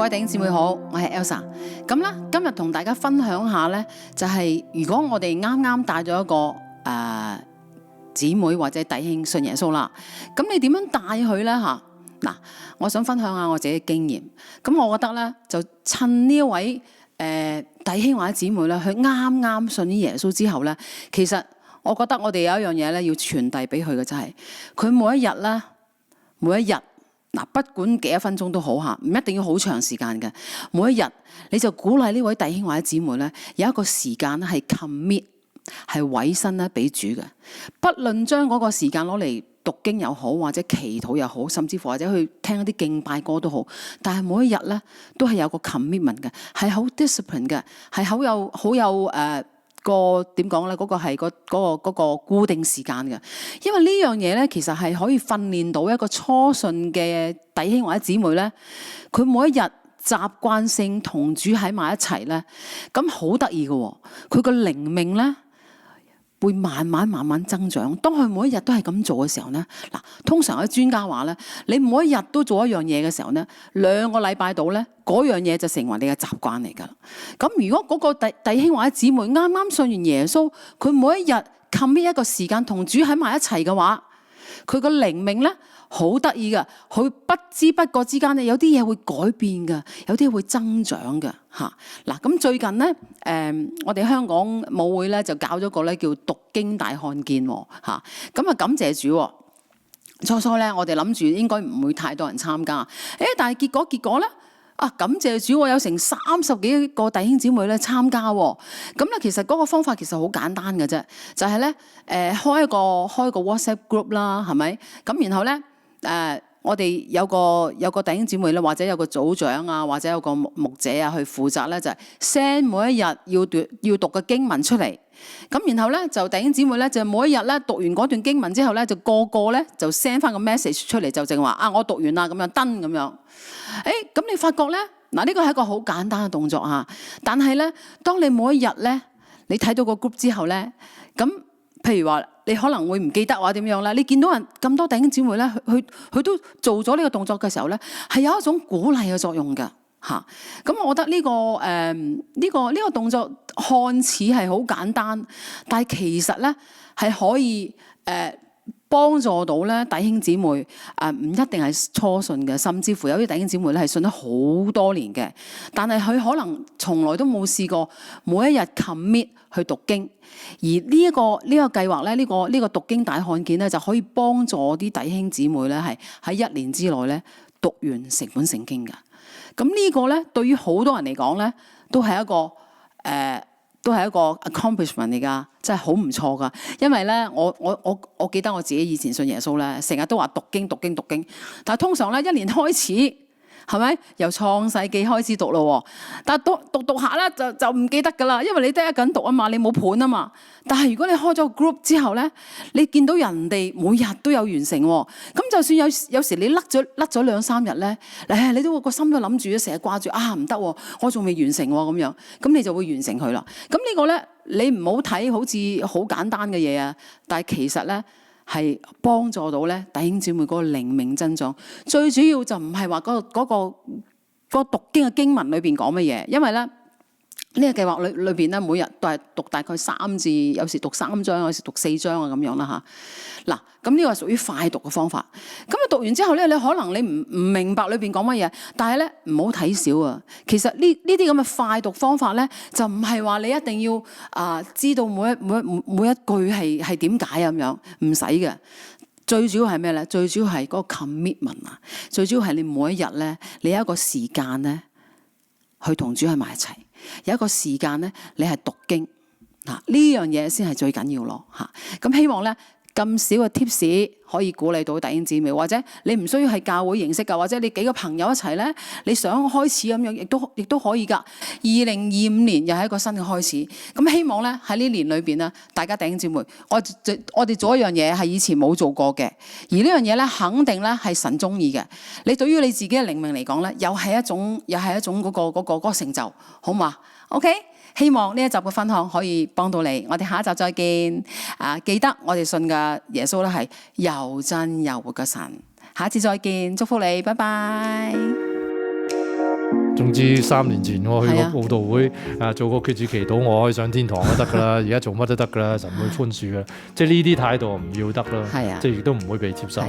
各位弟兄姊妹好，我係 Elsa。咁咧，今日同大家分享下咧，就係如果我哋啱啱帶咗一個姊妹或者弟兄信耶穌啦，咁你點樣帶佢咧嚇？嗱，我想分享下我自己嘅經驗。咁我覺得咧，就趁呢一位弟兄或者姊妹咧，佢啱啱信咗耶穌之後咧，其實我覺得我哋有一樣嘢咧要傳遞俾佢嘅就係，佢每一日咧，每一日。嗱，不管幾多分鐘都好嚇，唔一定要好長時間嘅。每一日你就鼓勵呢位弟兄或者姊妹咧，有一個時間咧係 commit 係委身咧俾主嘅。不論將嗰個時間攞嚟讀經又好，或者祈禱又好，甚至乎或者去聽一啲敬拜歌都好，但係每一日咧都係有個 commitment 嘅，係好 discipline 嘅，係好有個點講咧？嗰個係嗰個固定時間嘅，因為呢樣嘢咧，其實係可以訓練到一個初信嘅弟兄或者姊妹咧，佢每一日習慣性同主喺埋一齊咧，咁好得意嘅喎，佢個靈命咧會慢慢增長。當佢每一日都係咁做嘅時候咧，嗱，通常有啲專家話咧，你每一日都做一樣嘢嘅時候咧，2個禮拜到咧，嗰樣嘢就成為你嘅習慣嚟㗎。咁如果嗰個弟兄或者姊妹啱啱信完耶穌，佢每一日 commit 一個時間同主喺埋一齊嘅話，佢個靈命咧好得意㗎，佢不知不覺之間咧有啲嘢會改變㗎，有啲嘢會增長㗎嚇。嗱，咁最近咧我哋香港母會咧就搞咗個咧叫讀經大看見嚇，咁啊感謝主喎。初咧我哋諗住應該唔會太多人參加，但係結果咧感謝主喎，有成30幾個弟兄姊妹咧參加喎。咁咧其實嗰個方法其實好簡單嘅啫，就係咧開一個 WhatsApp group 啦，係咪？咁然後咧我哋有個弟兄姊妹咧，或者有個組長啊，或者有個牧者啊，去負責咧就係 send 每一日要讀嘅經文出嚟。咁然後咧就弟兄姊妹咧就每一日咧讀完嗰段經文之後咧，就個咧就 send 翻個 message 出嚟，就淨話我讀完啦咁樣登咁樣。咁你發覺咧嗱，呢個係一個好簡單嘅動作嚇，但係咧當你每一日咧你睇到個 group 之後咧，咁譬如話你可能會唔記得或者點樣咧，你見到人咁多弟兄姊妹咧，佢都做咗呢個動作嘅時候咧，係有一種鼓勵嘅作用㗎嚇。咁我覺得呢個動作看似係好簡單，但係其實咧係可以幫助到咧弟兄姊妹唔一定係初信嘅，甚至乎有啲弟兄姊妹咧係信咗好多年嘅，但係佢可能從來都冇試過每一日 commit 去讀經，而呢一個計劃咧，呢個讀經大看見咧就可以幫助啲弟兄姊妹咧係喺1年之內咧讀完成本聖經嘅。咁呢個咧對於好多人嚟講咧都係一個 accomplishment 嚟㗎，真係好唔錯㗎。因為咧，我記得我自己以前信耶穌咧，成日都話讀經，但係通常咧1年開始係咪由創世記開始讀咯？但係讀下咧就唔記得㗎啦，因為你得一個人讀啊嘛，你冇盤啊嘛。但係如果你開咗個 group 之後咧，你見到人哋每日都有完成喎，咁就算有時你甩咗2-3日咧，你都會個心都諗住，成日掛住唔得喎，我仲未完成喎咁樣，咁你就會完成佢啦。咁呢個咧你唔好睇好似好簡單嘅嘢啊，但係其實咧係幫助到咧弟兄姊妹嗰個靈命增長。最主要就唔係話嗰個讀經嘅經文裏邊講乜嘢，因為咧呢個計劃裏邊咧，每日都係讀大概3至，有時讀3章，有時讀4章啊咁樣啦嚇。嗱，咁呢個係屬於快讀嘅方法。咁讀完之後咧，你可能你唔明白裏邊講乜嘢，但係咧唔好睇少啊。其實呢啲咁嘅快讀方法咧，就唔係話你一定要知道每一句係點解咁樣，唔使嘅。最主要係咩咧？最主要係嗰個 commitment 啊！最主要係你每一日咧，你有一個時間咧，去同主喺埋一齊。有一個時間咧，你係讀經呢樣嘢先係最緊要咯嚇。咁希望咧咁少嘅 tips 可以鼓勵到弟兄姊妹，或者你唔需要係教會形式㗎，或者你幾個朋友一齊咧，你想開始咁樣，亦都可以㗎。2025年又係一個新嘅開始。咁希望咧喺呢年裏邊咧，大家弟兄姊妹，我哋做一樣嘢係以前冇做過嘅，而呢樣嘢咧肯定咧係神中意嘅。你對於你自己嘅靈命嚟講咧，又係一種嗰個成就，好嘛 ？OK。希望呢一集嘅分享可以幫到你，我哋下一集再見。記得我哋信嘅耶穌咧係又真又活嘅神。下一次再見，祝福你，拜拜。總之3年前我去個佈道會做個決志祈禱，我可以上天堂都得㗎啦，而家做乜都得㗎啦，神會寬恕㗎，即係呢啲態度唔要得啦，即係亦都唔會被接受啦。